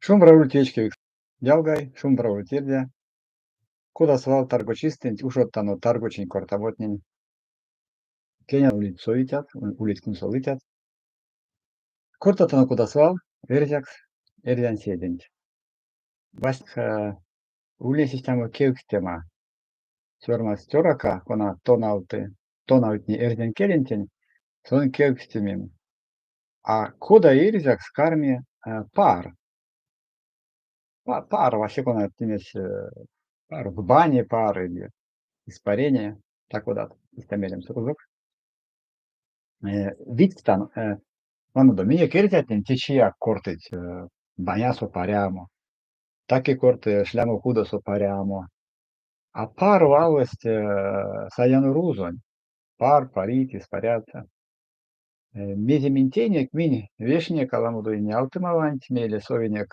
Шумбрауļu tiečkevīgs jalgai, šumbrauļu tirdzē, kuras vēl targočistint, ušotta no targočiņ kortavotņiņ. Keņa ulit sovitjat, ulit kun sovitjat. Kortata no kudas vēl, verjaks, erjan sēdint. Vast uliesistamo kevkstema. Sormas tjoraka, kona tonautni erjan kelintin, son kevkstemim. A koda erzaks karmi пар. Пар вообще кона тимес пар в бане пар или испарение. Так вот, истамелем сукузук. Vittan, vanno mie kertjatin tečia kortit banja sopariamo. Takie korty šľamo chudo sopariamo. A par valvest sajanu rūzoņ. Par, parīt, испаряться. Miezīmintēniek viņi viešnieka lamuduini autimavant, mīļa soviniek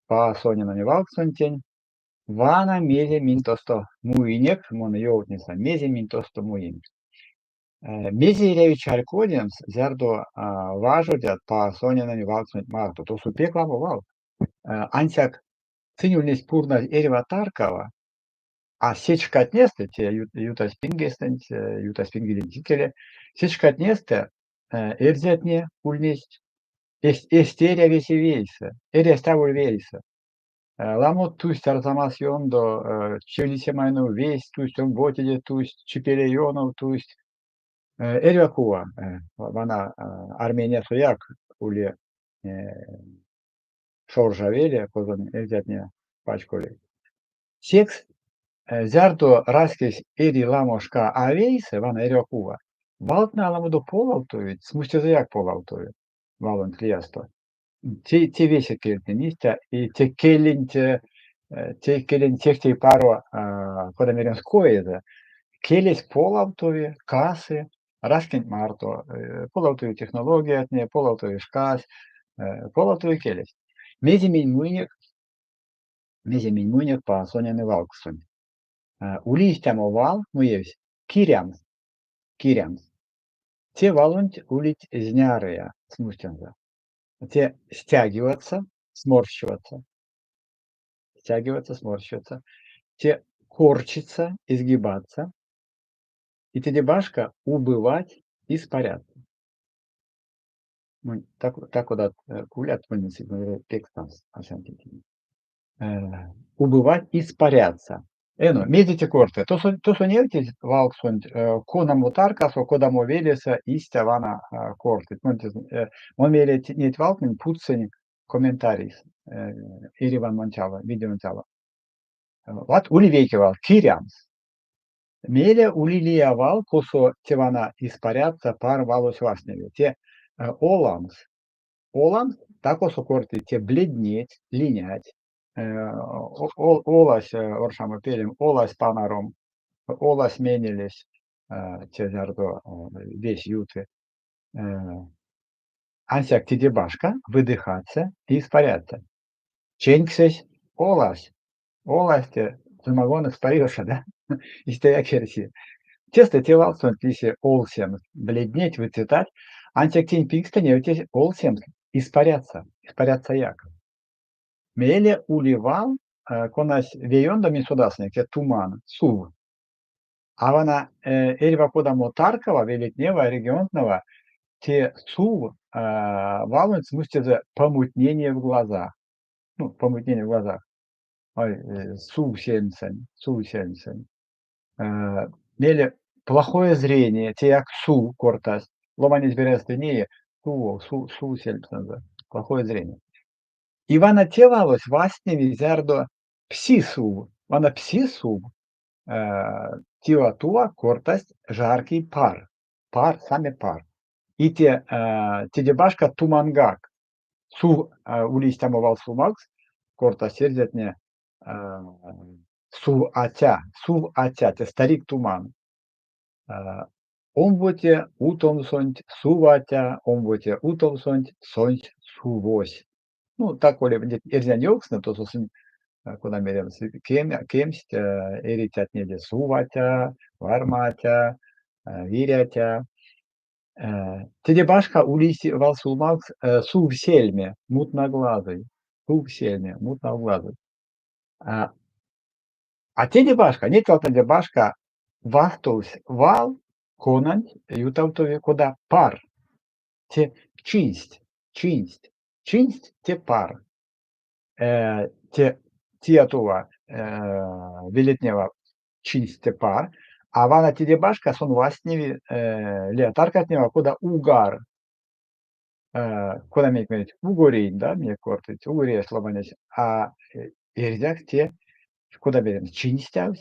paasonina valksoņteņ. Vana miezīmintosto muiniek, mona jautnisa miezīmintosto muinik. Mezirevich Arkodiems zerdo važodят paasonina valksoņt mārtu. To su pieklāmu val. Ansiak ciņulnis purna eriva tarkava. A sečkatneste, tie jutas pingestent, jutas pingidintikele, sečkatneste erzetnie ulnist, esteria vesi veisa, erestavul veisa. Lamot tust arzamas jondo, čelisemainu veis tust, on votide tust, čipele jonov tust. Erjakua, vana Armenia sojak uli šoržavele, kozon erzetnie pačkoli. Seks Zerdo raskis eri lamoška aveise, vana erjakua. Valtna lamudu polautoju, smustezajak polautoju, valont liesto. Te vesi keltiniste, te kelin tehtei paro, koda meriams koize, kelis polautoju, kasi, raskint marto, polautoju tehnologijatne, polautoju škas, polautoju kelis. Mezimin muinik paasonjani valksuņi. Улистямо вал, ну есть, кирямс. Те валунт улить знярыя, смустянза. Те стягиваться, сморщиваться. Те корчиться, изгибаться. И те дебашка убывать, испаряться. Ну, так вот кулят текстанс, убывать, испаряться. Медите корте. То соневтис valksunt, konam utarkaso, kodamo vēliesa īsta vana kortit. Man vēliet niet valkmin putseņi komentārijas. Irivan mančava, video mančava. Vat uli veike val, kirjams. Mēle uli lija val, koso te vana испаряться par valos vasnevi. Te olams, tako so korti te blеднеть, линять. Olas oršama pēlim, olas panarom, olas mēnelis, te zerdo весь jūti. Ansiak te debашка, выдыхаться и испаряться. Čenkses olas te замагон испарился, да? Истаяк версия. Тесто те valksunt lise olsiem, бледнеть, выцветать. Ansiak тень пикстане, те olsiem испаряться як. Mēle ulival, konas vējondami sudasniek, te tuman, suv. Avana eriva kodamo tarkava, велетнева, регионтного, те сув валунт смустится помутнение в глазах. Ну, помутнение в глазах. Сув сенсен. Mēle плохое зрение, те як сув кортас. Ломанец берестынее, сув сенсен, плохое зрение. Ivana tēvālos vasnevi zerdo psisuv. Vana psisuv tīva tuva kortas žārkī par. Same par. I te debaška tumangak. Suv ulistamo valsumaks, kortas erzetne suv aťa, te starik tuman. On vote utomsoņt suvaťa, on vote utomsoņt soņt suvos. Nu, так oli erzen jooksnud, osasin, kuna meil kemst eritjatnede suvatja, varmatja, virjatja. Te debashka ulisi valsulmaks suv selme, mutnaglazый. suuselne, mustvalguses. Ä a teine baška, niitvaltade baška vastuus val konant jutautuvi koda par. Te cinst te par. Te tietua велетнева cinst te par, a vana tide baška sun vastnevi lietarkatneva koda ugar. Koda meekmerit ugurin, da, miekortit, ugurie slobones, a erzak te koda berim cinsteus,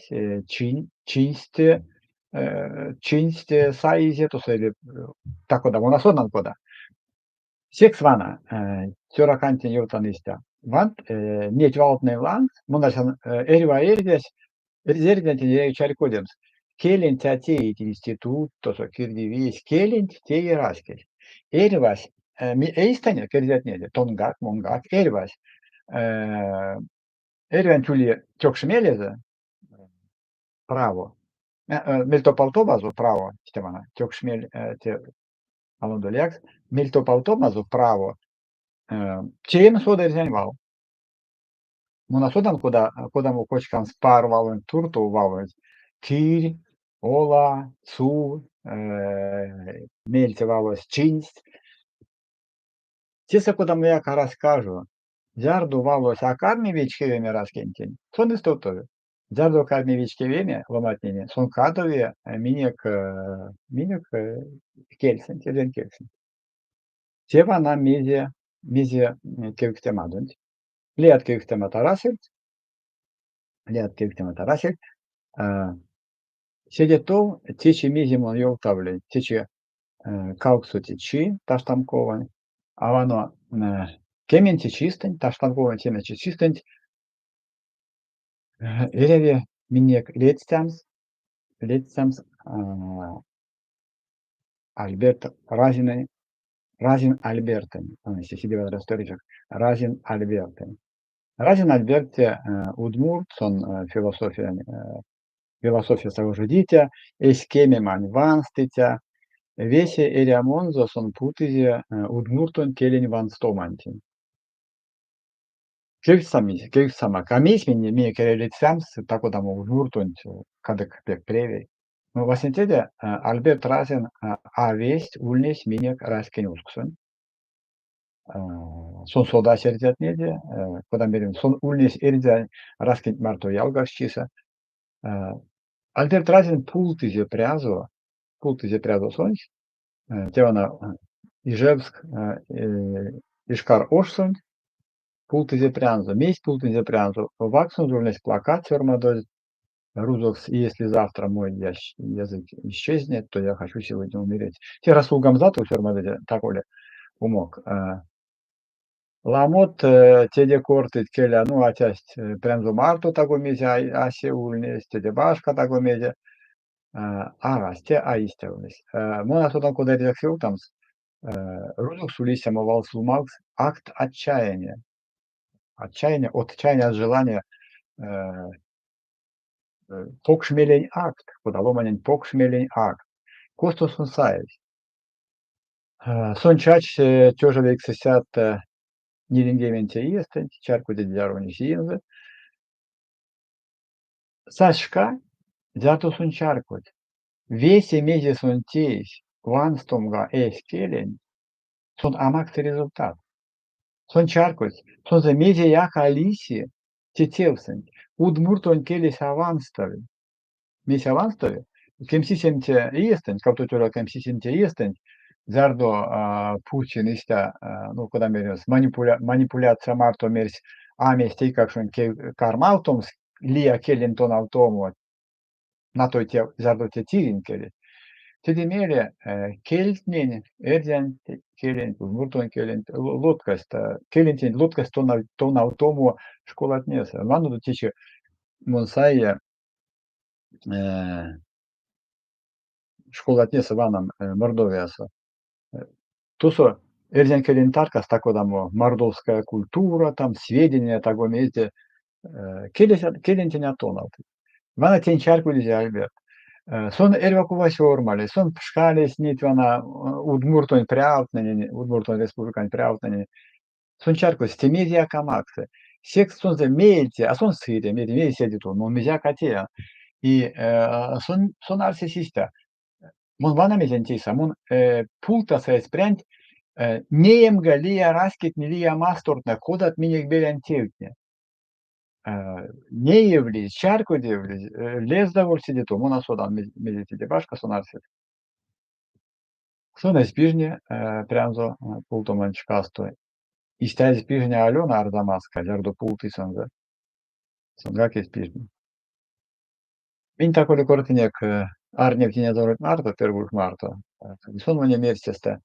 cinste saize tuossa eli takoda monasonan koda. Seks vana tjorakantin joutanista. Want niet valt Nederland, monasan eriva erdes, erdentin charikodems. Kelint teit instituut, tuossa kirdiviis, kelint tei raskel. Erivas, mi eistanja kerzetnede, tongak, mongak, erivas. Erivan tuli tjokšmeleze, право. Мельтопалтомазу право, Степана, тёкшмель те алондоляк, мельтопалтомазу право, чейн содерзен вал. Монасодан кода му кочкан спар вален турту вален, кир, ола, цу, мельте валос чинст. Тиса кода я расскажу, Jardu valos akarmievičkevėme raskentini, son istautovi. Jardu akarmievičkevėme lomatnini, son kadovie minek kelsen, tirden kelsen. Teva na mize kevktemadunt. Liat kevktema taraselt. Седетов течи мизимон йолтавлен, течи кауксу течи, таштамкован, а вано Keminti čistint, taštankovan keminti čistint, erevi miniek lietstems, Albert Razin Alberten, sisilivad rastoričak, Razin Alberten. Razin Alberte udmurt, son filosofija savižudystė, eskemiman vanstitė, vėsi eriamonzo son putizė udmurton kelin vanstomantin. Kevsama kamismini mie kerelitsams takodamo udmurtunt kadek pek prevei. No vasintede Albert Razin avest ulnes minek raskenuskson. Son soda serzetnede, kodam berim son ulnes erza raskent marto jalgaščisa. Albert Razin pultize preazo sons, tevana Ижевск, Ишкар Ошсон, пултизе прянзо, месть пултизе прянзо, ваксун журналист плакат фермадоль, Рузов, если завтра мой язык исчезнет, то я хочу сегодня умереть. Те расулгам зату фермадоль, таколе умок. Ламот теде кортит келя, ну, атясть прянзо марту такомезе, асе ульнес, теде башка такомезе, арас, те аистевнес. Мона содан куда редакциотамс, Рузов сулисяма валсулмакс акт отчаяния. Отчаяние от желания покшмелень акт, подаломанен покшмелень акт. Костус сунсаевич. Сончач тёжевик сесят нилингементе иестен, чарку дедярони сиензе. Сашка зато сунчаркут. Весе мезе сунтеис, ванстомга эскелень, сон амакс результат. Сончаркут, сон за мезе яка алиси, тетевсен, удмуртон келес аванстави. Месь аванстави, кемсисенте иестен, каптутура кемсисенте иестен, зардо Путин иста, ну, куда мерес, манипуляция марто мерс, амести какшон кармаутом, лия келентон автому, на той те, зардо те тирин келе. Тедемеле келтнен, эрден келен, удмуртон келен, лодкаст, келентен лодкаст тон автому школатнеса. Ману тече монсайя школатнеса ванам Мордовиаса. Тусо эрден келен таркас такодамо мордовская культура, там сведения таком месте. Келентен атоналты. Вана тенчарку лизе Альберт. Сон эрвакувasi ормали, сон пшкались нит вана удмуртон пряутнани, удмуртон республикан пряутнани. Son încearcă să te media cam axă. Sex sunt melte, a son sfide, medi sedi tu, non media catea. И son arsesista. Mun vana mezentisa, mun pulta sa esprent, neem galia raskit nilia mastortna, kodat minik belen tevtne. Не явлись, чарку явлись, лес доволь сидит, мона содан медити башка сонарсит. Сон espirne, preanzo pultoman çkasto. İster espirne alona ardamaska, jardo pulti sonza. Songa espirne. Minta koli kortinek arnevtine dorot marto, pergult marto. Son mane mersteste.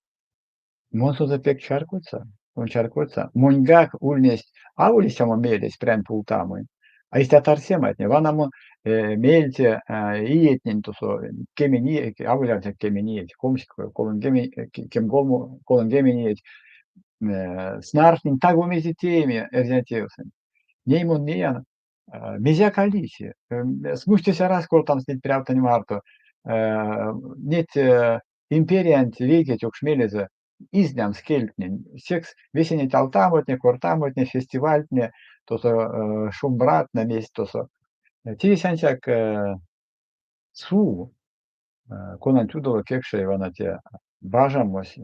Monso за пек чаркуца, он чаркуца. Моньгак ульнесть, аулисямо мелись прям пултамой. А если атарсематне, ванаму мельте иетнин тусо, кемени, аулянте кемени, комсик, колон геми, кем голму, колон гемени, снарфнин тагу мезитеми, эрзятеусен. Неймон неян, мезя калиси. Смуштися раз, кол там снить прявта не марто. Нет империант веке чук шмелезе, izdevums kiltni. Sieks visi taltamotni, kortamotni, festivaltni, tuossa šumbratna miestossa. Tiisansak suu, konan tudova keksei vanatie bažamos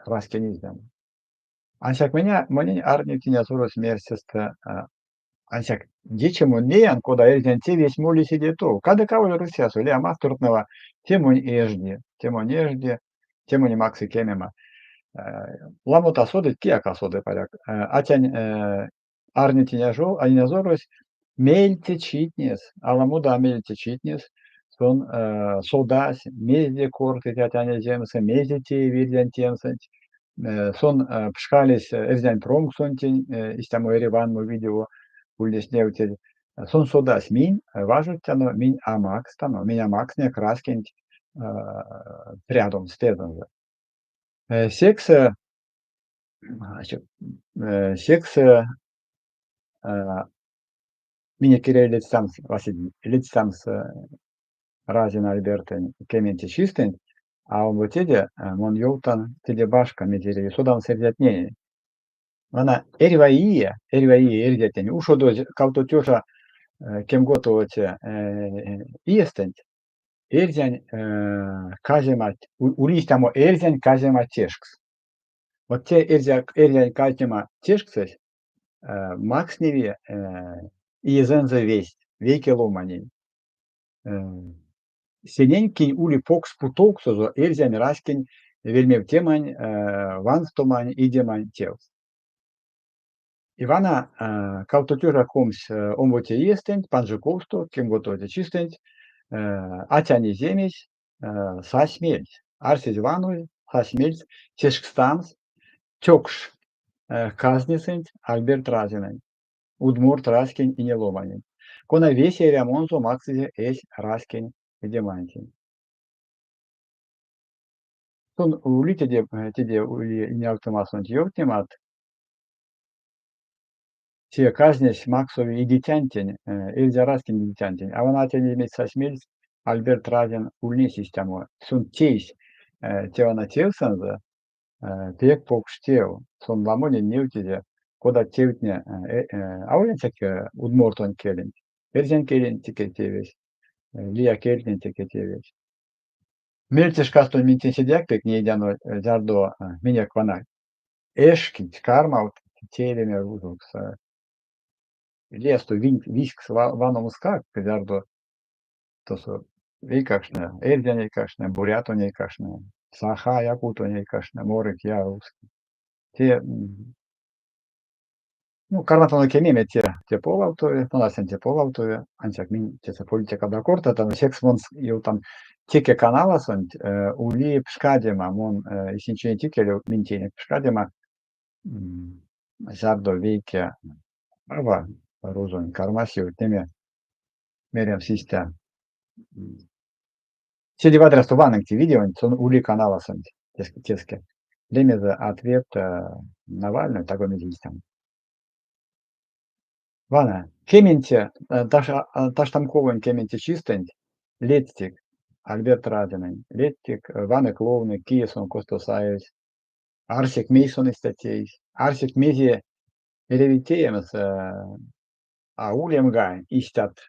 rasken izdevum. Ansak mani arnitine suros miersesta, ansak дичему неян, кода эльден те весь моли сидету. Kada kauli Rusias, oli amasturtnava, temu ежди, temu ni maksi kemema. Ламота соды, киака соды паряк. Атянь арнитиняжу, аниназорус, мельте читнес, аламуда мельте читнес, сон содас, мезде корты, тятяня земса, мезде виден темсент, сон пшкалис, эвзян промксонтень, истямо Ереван мы видео, ульдес неутель, сон содас мин, важут тяно, мин амакс тано, мин амакс не краскент, рядом стедом. Секс, значит, секс mine kirja лицамс, Василий, лицамс разин Альбертен кементи чистен, а он вот эти, мон йолтан, теде башка метели, содан сердятнее. Она эрваия, эрдятень, ушо до кауто тёша кем готовоте иестент, эрзянь каземат, улистамо эрзянь каземат тешкс. Вот те эрзянь казема тешксес, Максневе иезензе весть, веки ломанин. Сененькин ули покс путоксозо эрзян раскин вельмев темань ванстомань идемань телс. Ивана каутотюра комс омвоте естент, панжиковсто, кем готовите чистент, атяни земесь, сасмельц. Арсис вануй, сасмельц, тешкстамс, тёкш казнисент, Альберт Разинен. Удмурт раскин и неломанин. Кона весе ремонзо максизе эс раскин и демантин. Тон ули теде ули не автомасон тьоктемат. Те казнись максови и дитянтин, эльзя раскин и дитянтин. А вона тени имеет сосмельц, Альберт Разин ульни систему. Сун тейс, теона телсанза, пек покштев, сон ламони неутиде. Кода тевтне, ауленсек удмортон келин. Эрзен келин тикетевес, лия келин тикетевес. Мельтеш кастон минтин сидяк пек не идяно зардо минек вана. Эшкинт кармаут телеме рузукс. Лесту вискс ваномускак зардо тосо викашне, эрзен кашне, бурятоне кашне, саха якутоне кашне, морик я русский. Те ну, карнатоно кемеме те полаутове, понасен те полаутове, анчак мин те политика дакорта, там сексмонс там тике каналасон, ули пшкадема, мон исинчен тикеле минтене пшкадема, зардо вейке, ава, розон кармасио, теме мерем систя. Седи вадрасту ванненки видео, сон ули каналасон, теске. Лемезе ответ Навальный, такой медийстам. Вана, кементе, таштамковен кементе чистень, леттик, Альберт Радинен, леттик, ване клоуны, киесон костосаевич, Arsek Mason stăteis, Arsek mezie ereviteemas auliam istat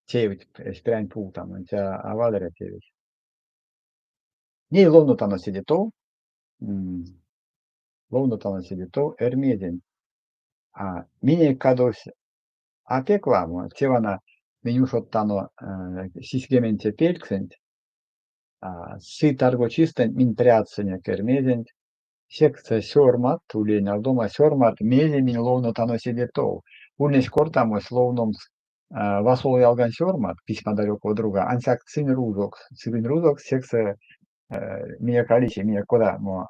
tevit sprään puutaman avaldere tevis. Nii lounutana sedito, lounutana sedito ermieden. Mine kados apeklamo, tsevana minushottano sisgemente pelksent, sitargocisten min preatsenia kermedent, секция сёрмат, тулень алдома сёрмат, мелемин ловно тано седетов. Ульнес кортамос ловномс васол ялган сёрмат, письма далекого друга, ансяк цин рузок, секция меня калиси, меня кода, мо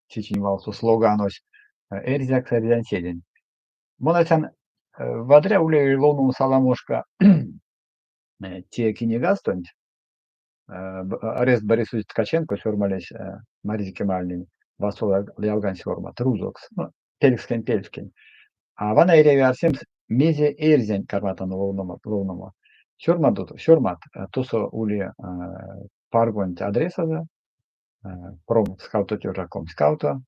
чичин валсу слоганос, эрзяк сарзян седен. Монатян вадря уле ловнум саламошка те кинегастонь, Арест Борисович Ткаченко сёрмалес Мария Кемальнин, васол ялган сёрмат, рузокс, пельскен. Вана иреви арсемс мезе эрзен карматан ловнома. Сёрмат, тусо ули паргонт адресаза, пром скауто тёжаком скаута,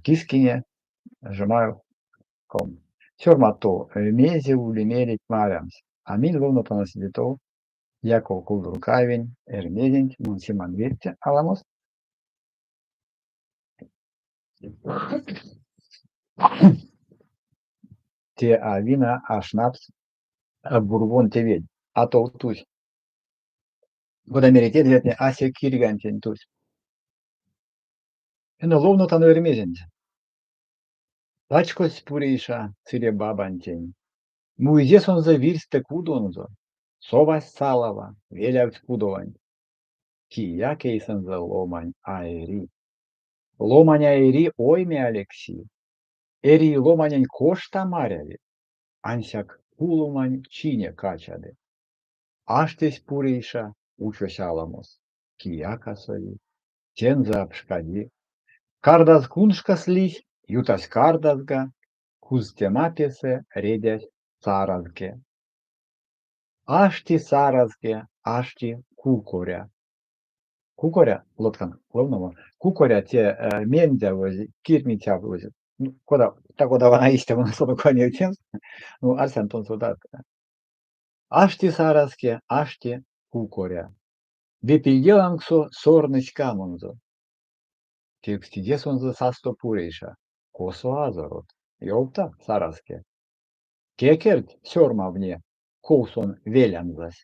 кискине, жемаю ком. Сёрмат то мезе ули мерит марямс, мин ловно панасидито, Яков Кулdur Kavin, Ermedint, Monsiman Vette, Alamos. Te vina, schnaps, Bourbon TV, to tuś. Goda meritet vetne ase kirgantin tuś. Lovno tano ermedint. Lachkos pureisha, cire babantin. Muize son za virste kudonzo. Sova salava, veliaut kudovan. Ki jakeisan za loman aeri. Loman aeri oime Aleksii. Eri lomanen kosta marjavi. Ansjak kuluman čine kačade. Aštes pureiša učos alamos. Kijakasovi. Tenza apškadi. Kardas kunškas lys, jutas kardasga. Kuztemapėse rėdės sarazge. Ašti sarazge, ašti kukoria. Kukoria, lotkan, lovnomo. Kukoria tie mendavozi, kirmitjavozi. Кода вона істина слобоконі втім, арсен тон солдат. Ашти саразке, ашти кукоря. Вепильгелангсо сорныч камонзо. Текстидесонзо састо пурейша. Косо азорот. Йолта саразке. Кекерт сёрмавне. Коусон велянзас.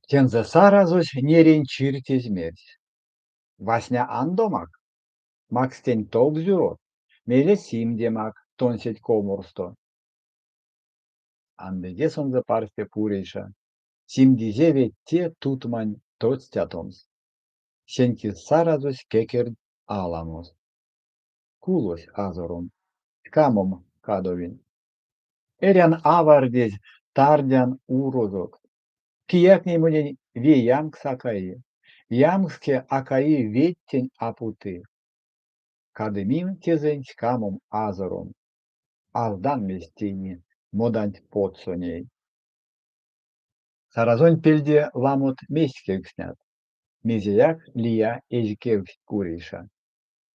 Тенза саразось нерен чиртез мерсь. Васня андомак. Макстень толкзюрот. Меле симдемак, тонсеть коморсто. Андедесонза парсте пурейша. Симдизеве те тутмань тоцтятомс. Сенки саразось кекер аламос. Кулось азором. Камом кадовин. Эрян авардез тардян урозок. Киякни мунень веянг сакаи. Ямске акаи веттень апуты. Кадемим тезень камом азором. Аздан местини. Модант подсоней. Саразонь пельде ламот местькевкснят. Мезияк лия эжкевкс куриша.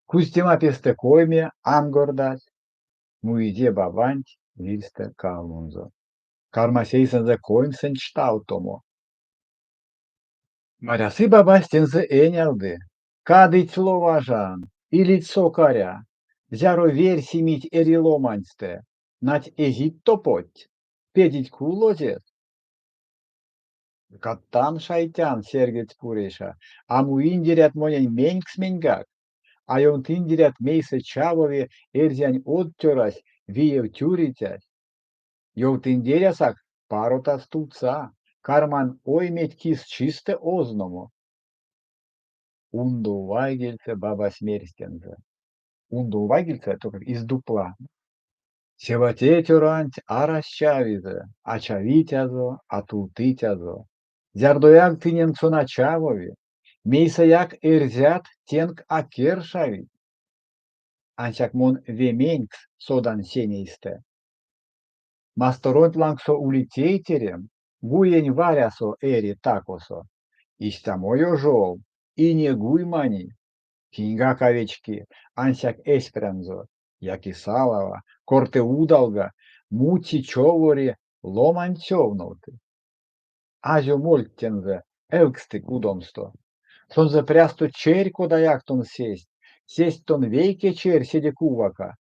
Кустема песте койме ангордас. Муиде бабанть вильсте калмунзо. Кармасейсен за коймсен штаутомо. Марясы бабастензе энялды. Кадыть словажан. И лицо каря. Зяро версимить эриломаньсте. Нать езит топоть. Педить кулозет. Каттан шайтян сергет пуреша. Амуиндерят монень менькс меньгак. Айонтиндерят мейсе чавове эрзянь оттёрась виев тюритясь. Йолтиндерясак парота стуца. Карман ойметь кис чисте озномо. Унду вайгельце баба смерстензе. Унду вайгельце только из дупла. Севате тюранть аращавизе. Ачавитязо, атултитязо. Зярдояк тинен цуначавови. Мейсаяк эрзят тенк акершави. Ансяк мон веменькс содан сенейсте. Масторонт лангсо улитейтерем. Гуень варясо эри такосо. Истамойо жол. И не гуймани. Kinga Kavečki, Ansjak Esperanzo, Jakisалова, Корте Удалга, Мути Човори, Ломанцовновты, Азio Мольтензе, Elkstik udomsto. Сонзе прясто черь кодаяктон сесть, сесть тон вейке черь седе кувака,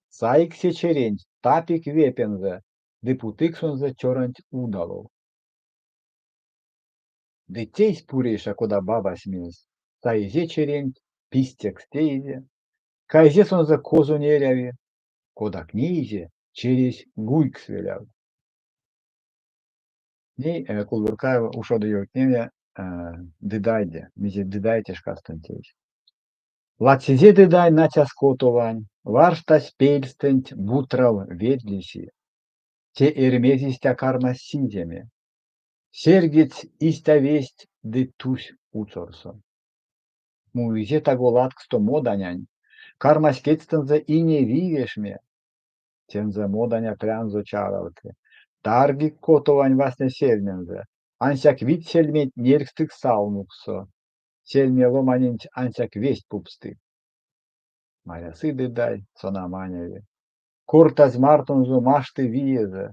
саик се черень, тапик вепензе, депутик сонзе чорант удалов. Детей спуриша, кода баба смес, саизе черень, пистек стейзе, кайзе сонзе козу неряви, кода книзе, через гуйк свеляв. Ни кулуркаева ушода йокневе дедайде, мизе дедайте шкастантеж. Латсизе дедай натя скотовань, варштась пельстент бутрав ведлиси, те эрмезистя карма сиземе, сергец истя весть де тусь уцорсо. Муизе таго латксто моданянь, кармас кетстензе и не вивешме, тензе моданя прянзо чаравте. Тарги котовань вас не сельмензе, ансяк вид сельмет неркстык салмуксо, сельме ломанинч ансяк весть пупсты. Марясы дедай, сонаманеве. Куртаз мартунзу машты виезе,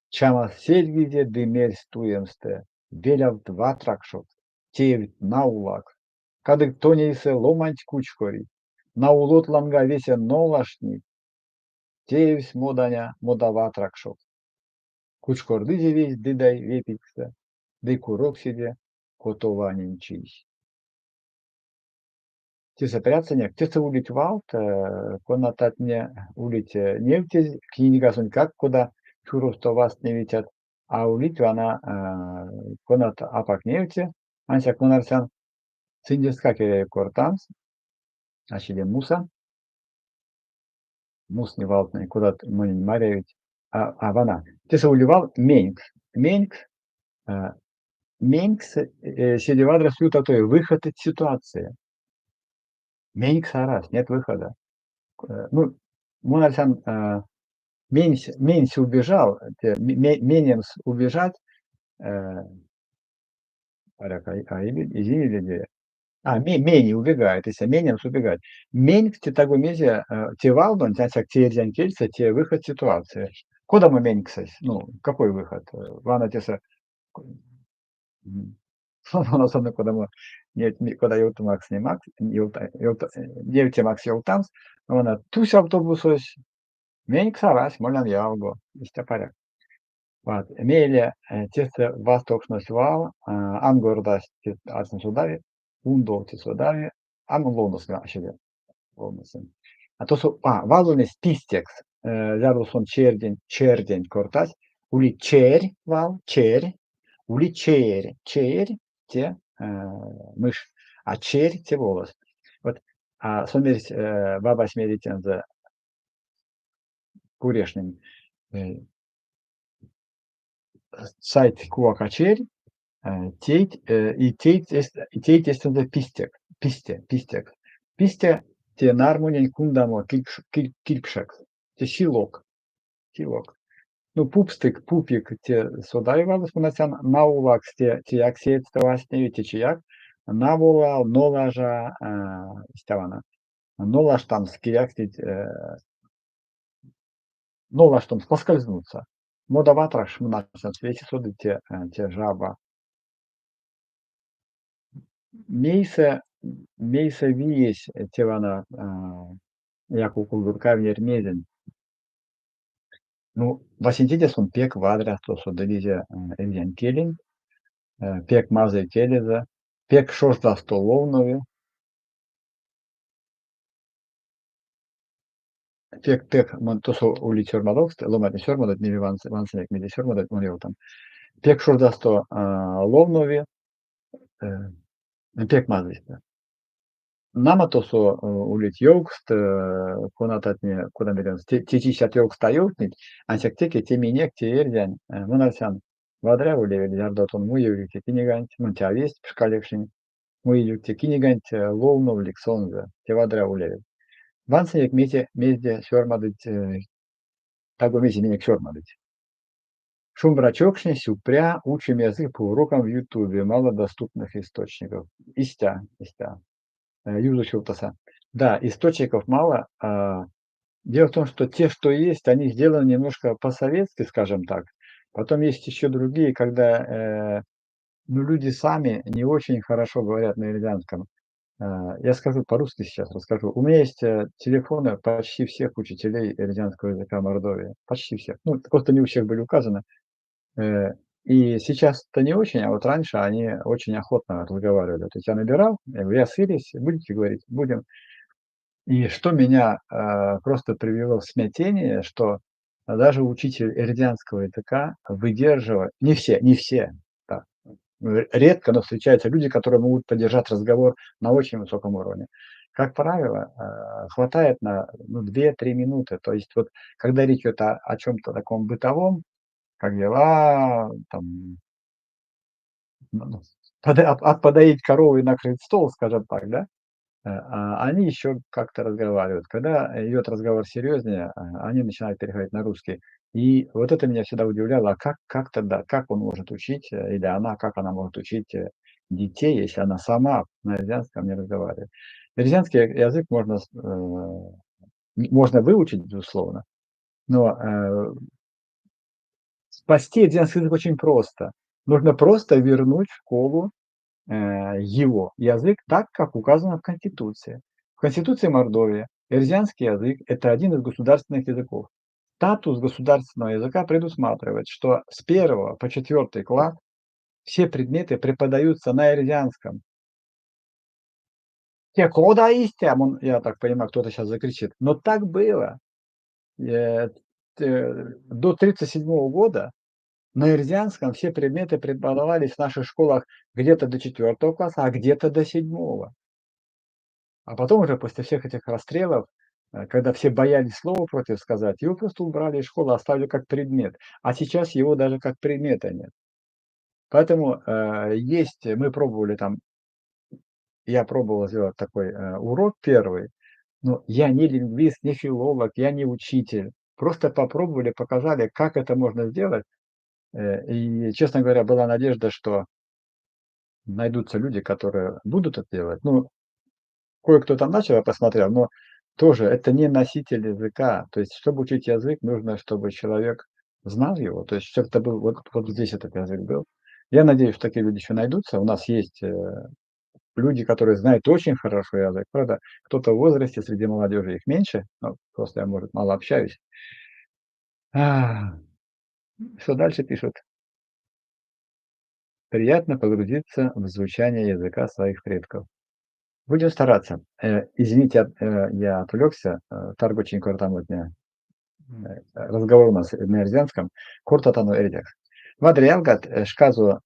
чамас сельгизе дымерь стуемсте, веляв два тракшот, тевит наулак. Кадык тонейсе ломанч кучкори, наулот ланга весе нолашни, тевис моданя модава тракшот. Кучкордызе весь дыдай вепиксе, ды курок сиде котованинчись. Тиса пряцаняк, тиса улить валт, конататне улить невтез, книгасын как куда чурусто вас не витят, а улить она конат апак невте, анся конарсан циндескаке кортанс, ашиде муса, мус не валтный, куда мы не маревить, а вана. Тиса уливал менькс, менькс, менькс, седевадра сюта той, выход из ситуации. Менькс арас, нет выхода. Ну, Монарсан Меньс убежал, Менемс убежать, извините, Мени убегает, если Менемс убегает. Менькс те того мезе, те валдон, тянсяк те эрзянкельца, те выход ситуации. Куда мы Меньксась? Ну, какой выход? Вана теса, вона саме куда мы, куда Йотумакс не Макс, Девте Макс Йотамс, вона тусь автобусось, Менькс арас, молян ялго, истя Вот. Meile tietysti vastuksnas vēl angordas esmu sudavi, undolti sudavi, anulonus šeit lonusim. Tas valunis pisteks, jarus on čerdeņ kortas, uli čer val, čer, uli čer, те мышь, а черь те волос. Вот, сумерить баба смеритен за курешным сайт Kuakacheri, teit ist unser Piste. Piste, te narmunen kundamo kilpšaks, te šilok. Nu, pupstik, pupik, te sodaivalas, munasian naulaks, te jaksiet tavasnevi, te čijak, navolal, nolaža, istavana, nolaštam skijak, nolaštам поскользнуться. Модаватраш munasian sveci sodi te žaba. Meissä viis tevana jaku kulturkaavner meidän. No, vasintitės on piek vadrastos sodelyse eljan kielin, piek mazai kielise, piek šostas stolovnovi, piek man tuossa oli sörmadoksta, lomat sörmadat, nivi vansenek midi sörmadat on joutan. Piek šostas to lovnovi, piek mazista. Nama tuossa olit joukst, konatatne, kуда meidän tiitisät jouksta joutnit, ansek teke teminek teerden, munarsan vadra olevi jardaton muijulikte kinigant, muntia vest pškalekšin, muijulikte kinigant lovnovlik sonze, te vadra olevi. Vansenek mezde sörmadit, tago mezi minek sörmadit. Шумбрачокшни сюпря учим язык по урокам в Ютубе, малодоступных источников. Истя. Юзачелтаса. Да, источников мало. Дело в том, что те, что есть, они сделаны немножко по-советски, скажем так. Потом есть еще другие, когда, ну, люди сами не очень хорошо говорят на ирлянском. Я скажу по-русски сейчас, расскажу. У меня есть, телефоны почти всех учителей ирлянского языка Мордовии. Почти всех. Ну, просто не у всех были указаны. Э, и сейчас-то не очень, а вот раньше они очень охотно разговаривали. То есть я набирал, я говорю: "Я с Ирис, будете говорить?" "Будем". И что меня, просто привело в смятение, что даже учитель эрдянского языка выдерживает, не все, да, редко, но встречаются люди, которые могут поддержать разговор на очень высоком уровне. Как правило, хватает на, ну, 2-3 минуты. То есть вот когда речь идет о чём-то таком бытовом, как дела, там, ну, подоить корову и накрыть стол, скажем так, да, они еще как-то разговаривают. Когда идет разговор серьезнее, они начинают переходить на русский. И вот это меня всегда удивляло, а как тогда, как он может учить, или она, как она может учить, детей, если она сама на рязанском не разговаривает. Рязанский язык можно выучить, безусловно, но, спасти рязанский язык очень просто. Нужно просто вернуть в школу его язык так, как указано в Конституции. В Конституции Мордовии эрзянский язык – это один из государственных языков. Статус государственного языка предусматривает, что с 1 по 4 класс все предметы преподаются на эрзянском. "Те кода истя", я так понимаю, кто-то сейчас закричит, но так было. Э, до 1937 года на эрзянском все предметы преподавались в наших школах где-то до 4 класса, а где-то до 7. А потом уже после всех этих расстрелов, когда все боялись слова против сказать, его просто убрали из школы, оставили как предмет. А сейчас его даже как предмета нет. Поэтому, мы пробовали там, я пробовал сделать такой, урок первый, но я не лингвист, не филолог, я не учитель. Просто попробовали, показали, как это можно сделать. И, честно говоря, была надежда, что найдутся люди, которые будут это делать. Ну, кое-кто там начал, я посмотрел, но тоже это не носитель языка. То есть, чтобы учить язык, нужно, чтобы человек знал его. То есть, чтобы это был вот здесь этот язык был. Я надеюсь, что такие люди еще найдутся. У нас есть, люди, которые знают очень хорошо язык. Правда, кто-то в возрасте, среди молодежи их меньше, ну, просто я, может, мало общаюсь. А, что дальше пишут? Приятно погрузиться в звучание языка своих предков. Будем стараться. Извините, я отвлекся. Targu 5 дня. Разговор у нас на эрзянском. Куртатану эрдях. Вадриалгат шказу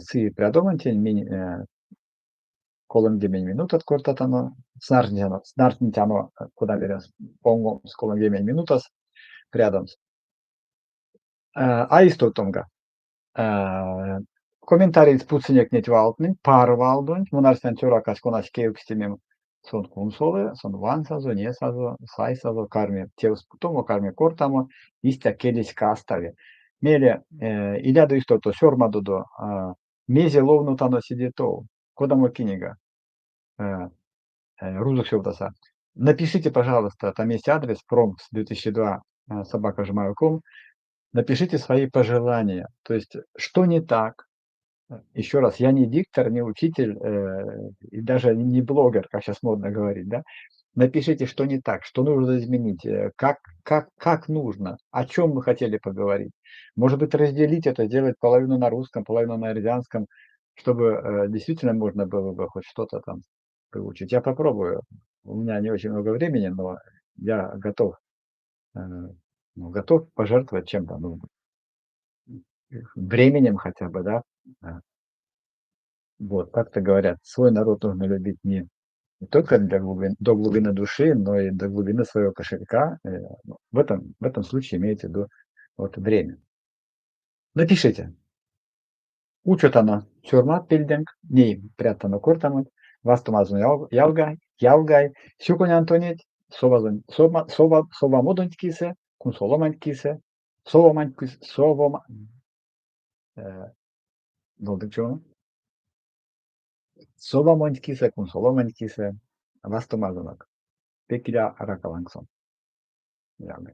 си преадомантин колонгемен минутат куртатану снарнтяно куда берес понго с колонгемен минутас прядомс. Аистотонга. Комментарий спуцинек нет валтни, пар валдунь, мунарстян чурака сконас кеукстимим сон кунсоле, сон вансазо, несазо, сайсазо, карми теуспутомо, карми кортамо, истя келис кастави. Меле, иляду истото сёрмадудо, мезе ловнутано сидетоу, кодамо кинига, рузык шевдаса. Напишите, пожалуйста, там есть адрес prompts 2002 @gmail.com. Напишите свои пожелания, то есть что не так. Еще раз, я не диктор, не учитель, и даже не блогер, как сейчас модно говорить, да. Напишите, что не так, что нужно изменить, как нужно, о чем мы хотели поговорить. Может быть, разделить это, сделать половину на русском, половину на арзянском, чтобы, действительно можно было бы хоть что-то там выучить. Я попробую. У меня не очень много времени, но я готов, э, ну, готов пожертвовать чем-то, ну, временем хотя бы, да. А. Вот, как-то говорят, свой народ нужно любить не только до глубины души, но и до глубины своего кошелька. Ну, в этом случае имеется в виду вот время. Напишите. Учетано сюрмат-пильдинг, не прятано куртамут, вастумазун ялгай, сюкуни Антонит, совамодонькисе, кунсоломанькисе, совоманькис, совома, ну, до чего? Совамонькисе, кунсоломанькисе. 라스트 마지막. Bekle Arakalanson. Yani